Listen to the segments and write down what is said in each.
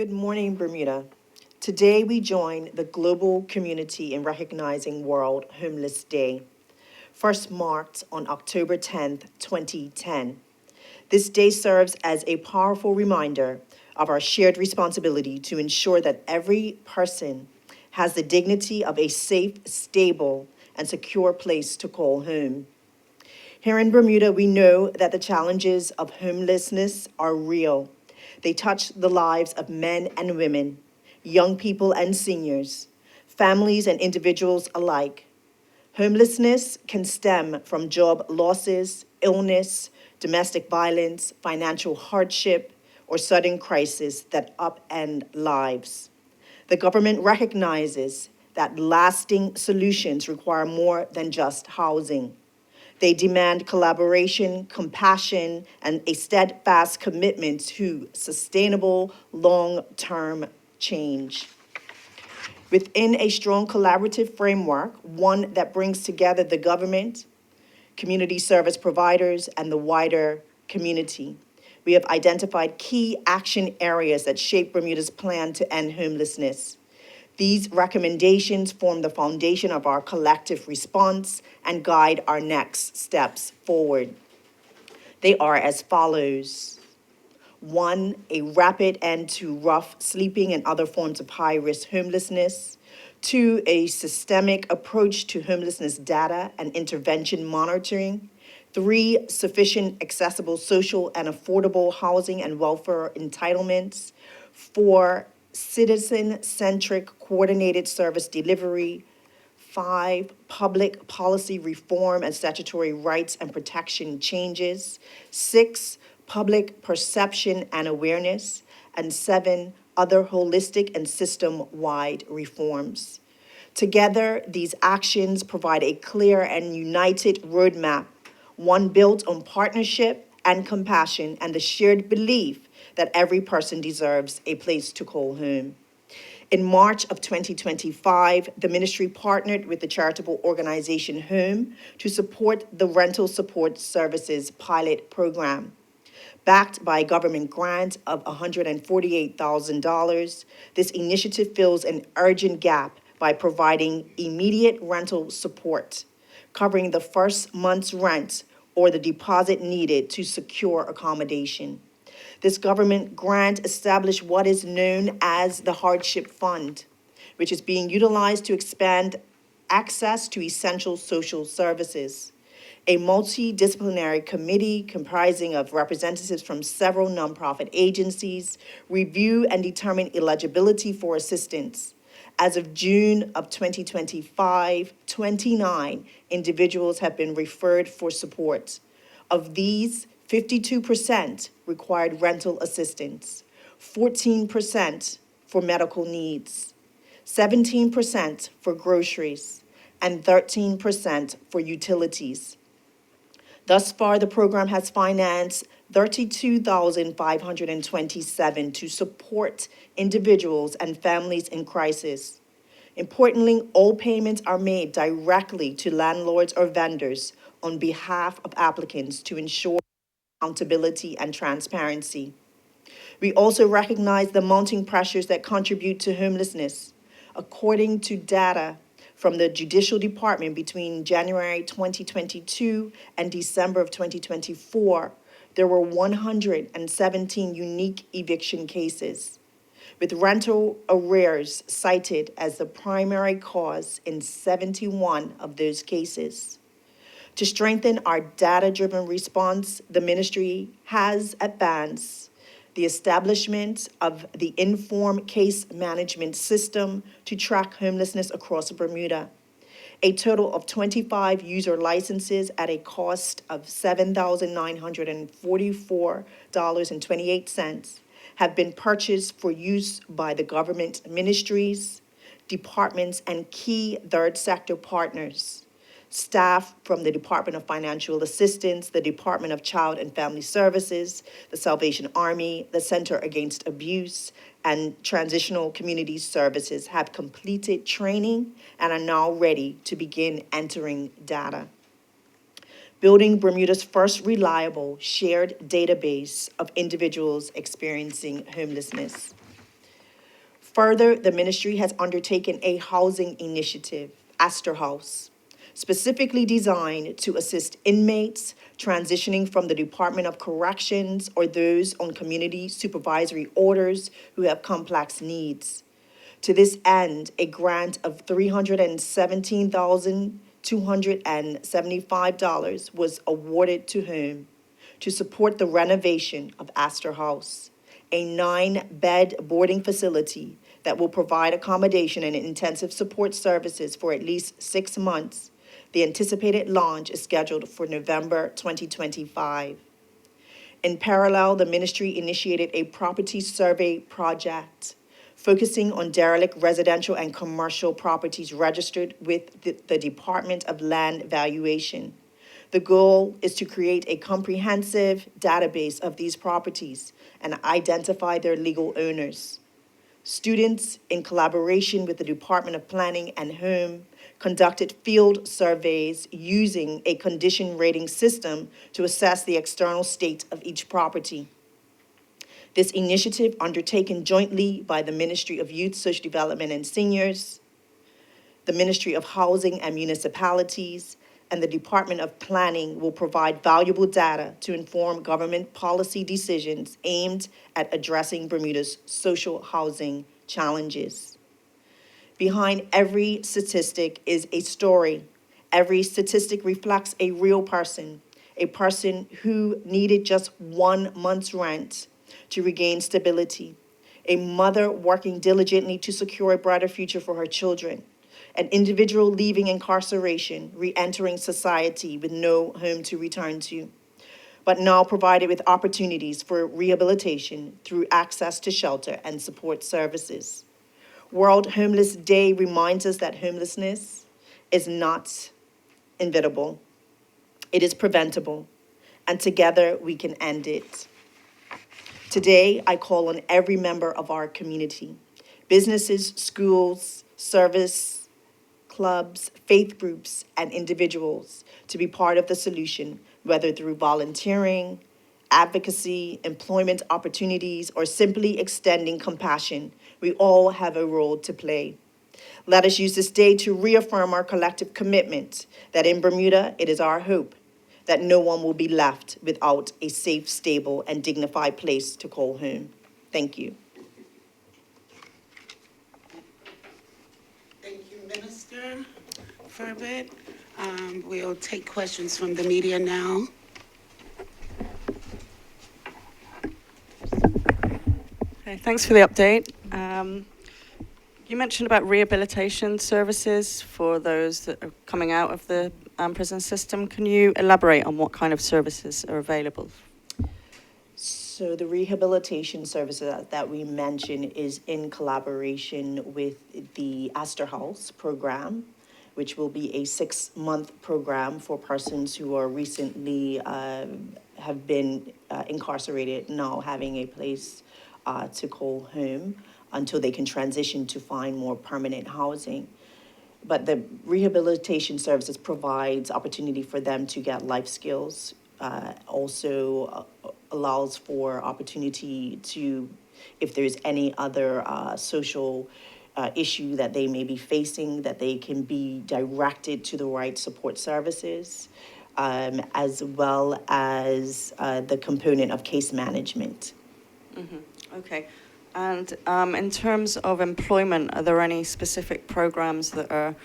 Good morning, Bermuda. Today we join the global community in recognizing World Homeless Day, first marked on October 10th, 2010. This day serves as a powerful reminder of our shared responsibility to ensure that every person has the dignity of a safe, stable, and secure place to call home. Here in Bermuda, we know that the challenges of homelessness are real. They touch the lives of men and women, young people and seniors, families and individuals alike. Homelessness can stem from job losses, illness, domestic violence, financial hardship, or sudden crisis that upend lives. The government recognizes that lasting solutions require more than just housing. They demand collaboration, compassion, and a steadfast commitment to sustainable, long-term change. Within a strong collaborative framework, one that brings together the government, community service providers, and the wider community, we have identified key action areas that shape Bermuda's plan to end homelessness. These recommendations form the foundation of our collective response and guide our next steps forward. They are as follows. One, a rapid end to rough sleeping and other forms of high-risk homelessness. Two, a systemic approach to homelessness data and intervention monitoring. Three, sufficient, accessible, social, and affordable housing and welfare entitlements. Four, citizen-centric coordinated service delivery. Five, public policy reform and statutory rights and protection changes. Six, public perception and awareness. And seven, other holistic and system-wide reforms. Together, these actions provide a clear and united roadmap, one built on partnership and compassion and the shared belief that every person deserves a place to call home. In March of 2025, the ministry partnered with the charitable organization Home to support the Rental Support Services pilot program. Backed by a government grant of $148,000, this initiative fills an urgent gap by providing immediate rental support, covering the first month's rent or the deposit needed to secure accommodation. This government grant established what is known as the Hardship Fund, which is being utilized to expand access to essential social services. A multidisciplinary committee comprising of representatives from several nonprofit agencies review and determine eligibility for assistance. As of June of 2025, 29 individuals have been referred for support. Of these, 52% required rental assistance, 14% for medical needs, 17% for groceries, and 13% for utilities. Thus far, the program has financed $32,527 to support individuals and families in crisis. Importantly, all payments are made directly to landlords or vendors on behalf of applicants to ensure accountability and transparency. We also recognize the mounting pressures that contribute to homelessness. According to data from the Judicial Department between January 2022 and December of 2024, there were 117 unique eviction cases, with rental arrears cited as the primary cause in 71 of those cases. To strengthen our data-driven response, the ministry has advanced the establishment of the Informed Case Management System to track homelessness across Bermuda. A total of 25 user licenses at a cost of $7,944.28 have been purchased for use by the government ministries, departments, and key third sector partners. Staff from the Department of Financial Assistance, the Department of Child and Family Services, the Salvation Army, the Center Against Abuse, and Transitional Community Services have completed training and are now ready to begin entering data. Building Bermuda's first reliable shared database of individuals experiencing homelessness. Further, the ministry has undertaken a housing initiative, Astor House, specifically designed to assist inmates transitioning from the Department of Corrections or those on community supervisory orders who have complex needs. To this end, a grant of $317,275 was awarded to whom to support the renovation of Astor House, a 9-bed boarding facility that will provide accommodation and intensive support services for at least 6 months. The anticipated launch is scheduled for November 2025. In parallel, the ministry initiated a property survey project focusing on derelict residential and commercial properties registered with the Department of Land Valuation. The goal is to create a comprehensive database of these properties and identify their legal owners. Students, in collaboration with the Department of Planning and Home, conducted field surveys using a condition rating system to assess the external state of each property. This initiative, undertaken jointly by the Ministry of Youth, Social Development and Seniors, the Ministry of Housing and Municipalities, and the Department of Planning, will provide valuable data to inform government policy decisions aimed at addressing Bermuda's social housing challenges. Behind every statistic is a story. Every statistic reflects a real person, a person who needed just 1 month's rent to regain stability, a mother working diligently to secure a brighter future for her children, an individual leaving incarceration, re-entering society with no home to return to, but now provided with opportunities for rehabilitation through access to shelter and support services. World Homeless Day reminds us that homelessness is not inevitable. It is preventable, and together we can end it. Today, I call on every member of our community, businesses, schools, service clubs, faith groups, and individuals to be part of the solution, whether through volunteering, advocacy, employment opportunities, or simply extending compassion. We all have a role to play. Let us use this day to reaffirm our collective commitment that in Bermuda, it is our hope that no one will be left without a safe, stable, and dignified place to call home. Thank you. Thank you, Minister Furbert. We'll take questions from the media now. Okay, thanks for the update. You mentioned about rehabilitation services for those that are coming out of the prison system. Can you elaborate on what kind of services are available? So the rehabilitation services that we mentioned is in collaboration with the Astor House program, which will be a 6-month program for persons who are recently have been incarcerated, now having a place to call home until they can transition to find more permanent housing. But the rehabilitation services provides opportunity for them to get life skills, also allows for opportunity to, if there's any other social issue that they may be facing, that they can be directed to the right support services, as well as the component of case management. Mm-hmm. Okay. And in terms of employment, are there any specific programs that are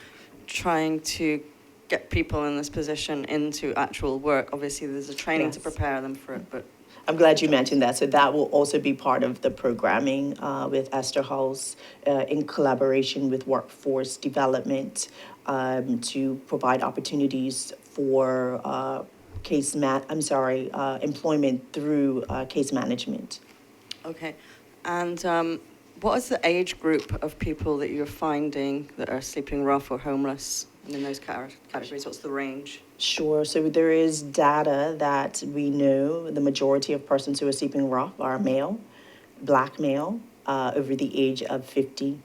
trying to get people in this position into actual work? Obviously, there's a training to prepare them for it, but... I'm glad you mentioned that. So that will also be part of the programming with Astor House in collaboration with Workforce Development to provide opportunities for employment through case management. Okay. And what is the age group of people that you're finding that are sleeping rough or homeless? And in those categories, what's the range? Sure. So there is data that we know the majority of persons who are sleeping rough are male, Black male, over the age of 50.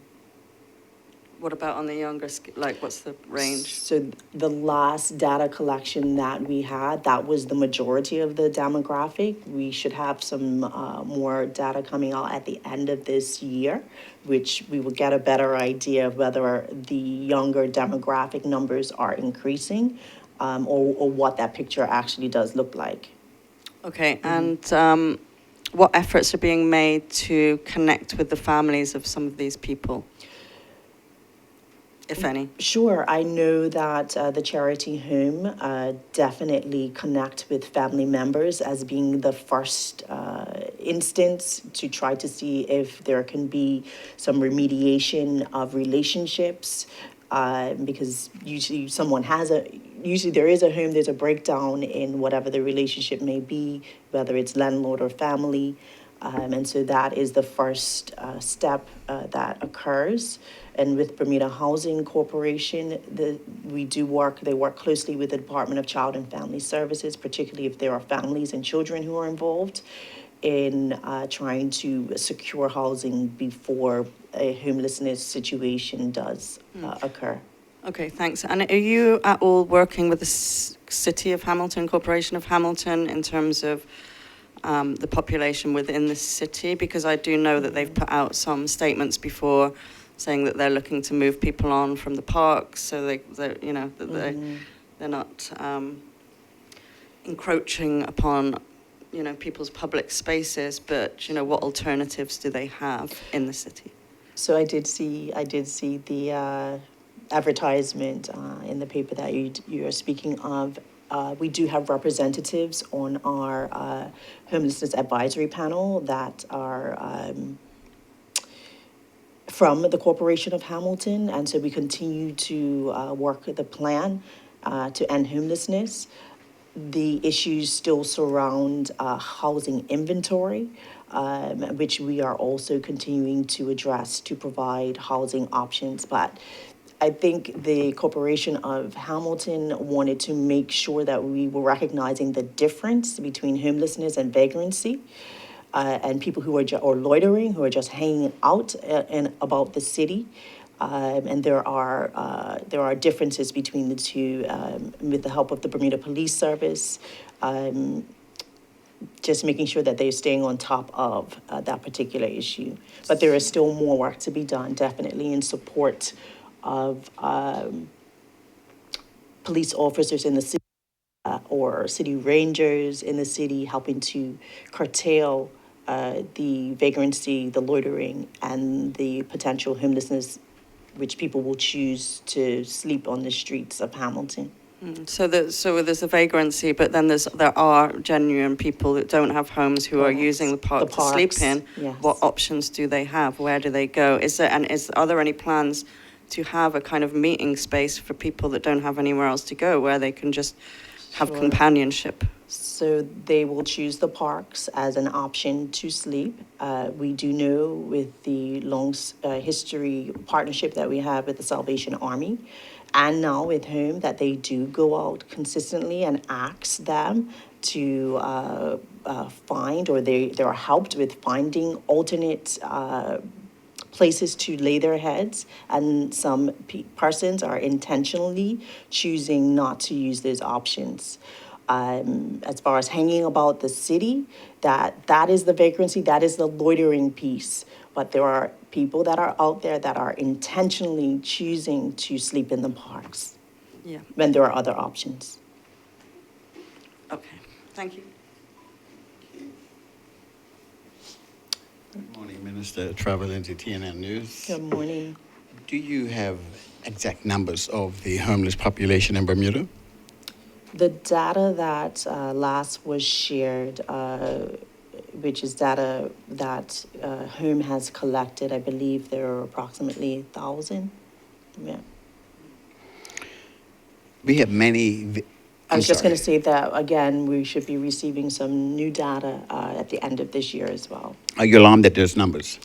What about on the younger, like, what's the range? So the last data collection that we had, that was the majority of the demographic. We should have some more data coming out at the end of this year, which we will get a better idea of whether the younger demographic numbers are increasing, or what that picture actually does look like. Okay, and what efforts are being made to connect with the families of some of these people, if any? Sure, I know that the charity home definitely connect with family members as being the first instance to try to see if there can be some remediation of relationships, because usually there is a home, there's a breakdown in whatever the relationship may be, whether it's landlord or family. And so that is the first step that occurs. And with Bermuda Housing Corporation, they work closely with the Department of Child and Family Services, particularly if there are families and children who are involved in trying to secure housing before a homelessness situation does occur. Okay, thanks. And are you at all working with the City of Hamilton, Corporation of Hamilton, in terms of the population within the city? Because I do know that they've put out some statements before saying that they're looking to move people on from the parks, so they're not encroaching upon people's public spaces. But what alternatives do they have in the city? So I did see the advertisement in the paper that you are speaking of. We do have representatives on our homelessness advisory panel that are from the Corporation of Hamilton, and so we continue to work the plan to end homelessness. The issues still surround housing inventory, which we are also continuing to address to provide housing options. But I think the Corporation of Hamilton wanted to make sure that we were recognizing the difference between homelessness and vagrancy, and people who are or loitering, who are just hanging out and about the city. And there are differences between the two, with the help of the Bermuda Police Service, just making sure that they're staying on top of that particular issue. But there is still more work to be done, definitely, in support of police officers in the city, or city rangers in the city, helping to curtail the vagrancy, the loitering, and the potential homelessness, which people will choose to sleep on the streets of Hamilton. So there's a vagrancy, but then there are genuine people that don't have homes who are using the park to sleep in. Yes. What options do they have? Where do they go? Are there any plans to have a kind of meeting space for people that don't have anywhere else to go, where they can just have Sure. companionship? So they will choose the parks as an option to sleep. We do know, with the long history partnership that we have with the Salvation Army, and now with whom, that they do go out consistently and ask them to find, or they are helped with finding alternate places to lay their heads, and some persons are intentionally choosing not to use those options. As far as hanging about the city, that is the vagrancy, that is the loitering piece. But there are people that are out there that are intentionally choosing to sleep in the parks, Yeah. when there are other options. Okay. Thank you. Good morning, Minister. Travel into TNN News. Good morning. Do you have exact numbers of the homeless population in Bermuda? The data that last was shared, which is data that Home has collected, I believe there are approximately 1,000. Yeah. We have many. I was just going to say that, again, we should be receiving some new data at the end of this year as well. Are you alarmed at those numbers?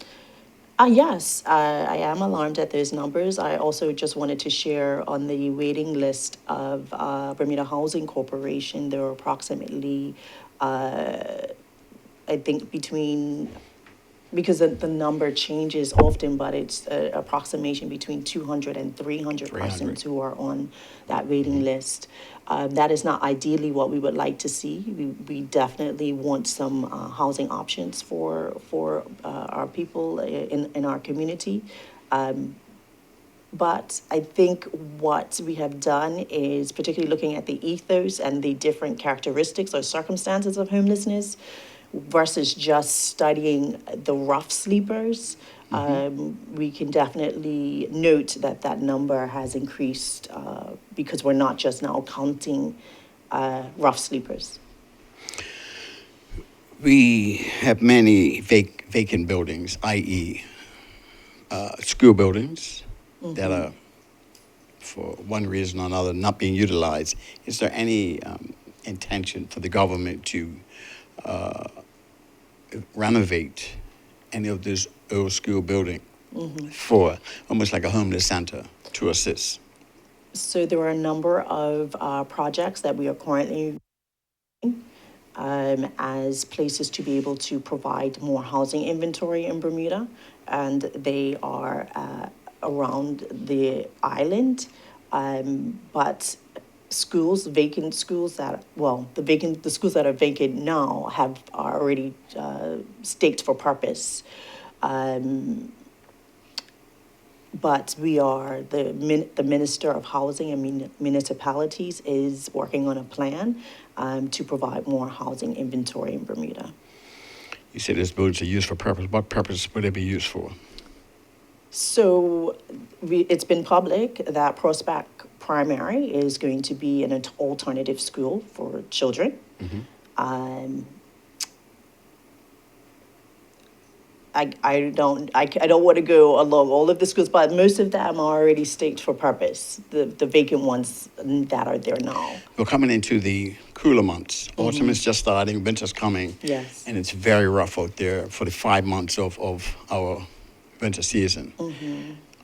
Yes, I am alarmed at those numbers. I also just wanted to share on the waiting list of Bermuda Housing Corporation, there are approximately, I think, between because the number changes often, but it's an approximation between 200 and 300 persons 300. who are on that waiting list. That is not ideally what we would like to see. We definitely want some housing options for our people in our community. But I think what we have done is, particularly looking at the ethos and the different characteristics or circumstances of homelessness versus just studying the rough sleepers, we can definitely note that that number has increased because we're not just now counting rough sleepers. We have many vacant buildings, i.e., school buildings that are, for one reason or another, not being utilized. Is there any intention for the government to renovate any of this old school building for almost like a homeless center to assist? So there are a number of projects that we are currently as places to be able to provide more housing inventory in Bermuda, and they are around the island. But schools, vacant schools that, well, the schools that are vacant now are already staked for purpose. But the Minister of Housing and Municipalities is working on a plan to provide more housing inventory in Bermuda. You said these buildings are used for purpose. What purpose would they be used for? So it's been public that Prospect Primary is going to be an alternative school for children. I don't want to go along all of the schools, but most of them are already staked for purpose, the vacant ones that are there now. We're coming into the cooler months. Autumn is just starting, winter's coming. Yes. And it's very rough out there for the 5 months of our winter season.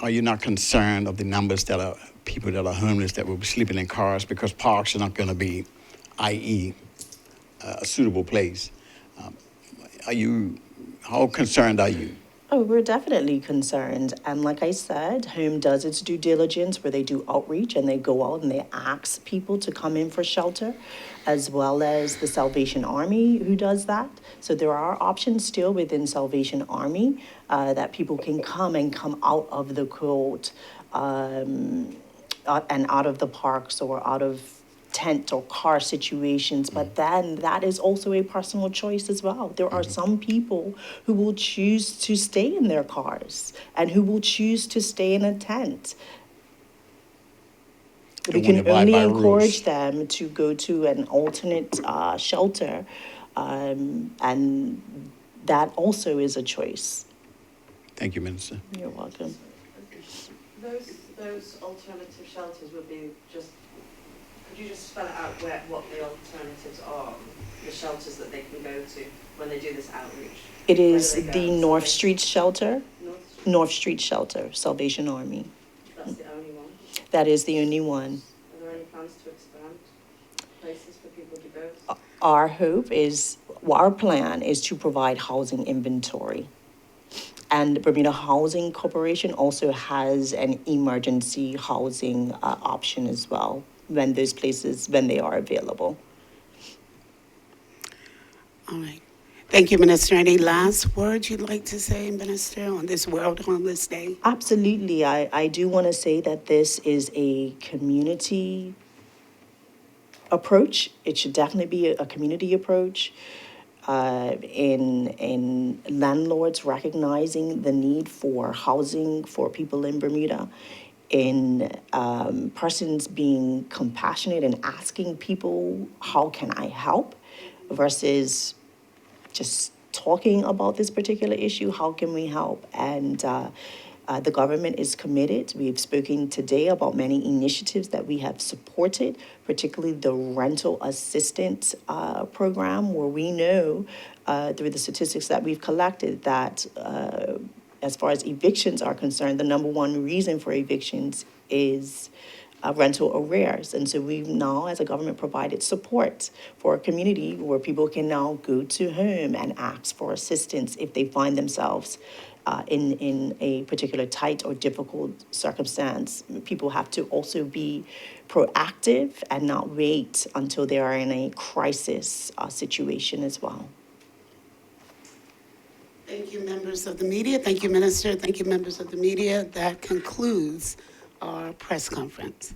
Are you not concerned of the numbers that are people that are homeless that will be sleeping in cars because parks are not going to be, i.e., a suitable place? How concerned are you? Oh, we're definitely concerned. And like I said, Home does its due diligence where they do outreach and they go out and they ask people to come in for shelter, as well as the Salvation Army who does that. So there are options still within Salvation Army that people can come out of the cold and out of the parks or out of tent or car situations, but then that is also a personal choice as well. There are some people who will choose to stay in their cars and who will choose to stay in a tent. We Don't wanna can abide only by encourage rules. them to go to an alternate shelter, and that also is a choice. Thank you, Minister. You're welcome. Those alternative shelters would be just. Could you just spell it out what the alternatives are, the shelters that they can go to when they do this outreach? It is Where do they the go? North Street Shelter, North Street? North Street Shelter, Salvation Army. That's the only one. That is the only one. Are there any plans to expand places for people to go? Our plan is to provide housing inventory. And Bermuda Housing Corporation also has an emergency housing option as well when they are available. All right. Thank you, Minister. Any last words you'd like to say, Minister, on this World Homeless Day? Absolutely. I do want to say that this is a community approach. It should definitely be a community approach. In landlords recognizing the need for housing for people in Bermuda, in persons being compassionate and asking people, how can I help, versus just talking about this particular issue, how can we help? And the government is committed. We've spoken today about many initiatives that we have supported, particularly the rental assistance program, where we know through the statistics that we've collected that as far as evictions are concerned, the number one reason for evictions is rental arrears. And so we've now, as a government, provided support for a community where people can now go to home and ask for assistance if they find themselves in a particular tight or difficult circumstance. People have to also be proactive and not wait until they are in a crisis situation as well. Thank you, members of the media. Thank you, Minister. Thank you, members of the media. That concludes our press conference.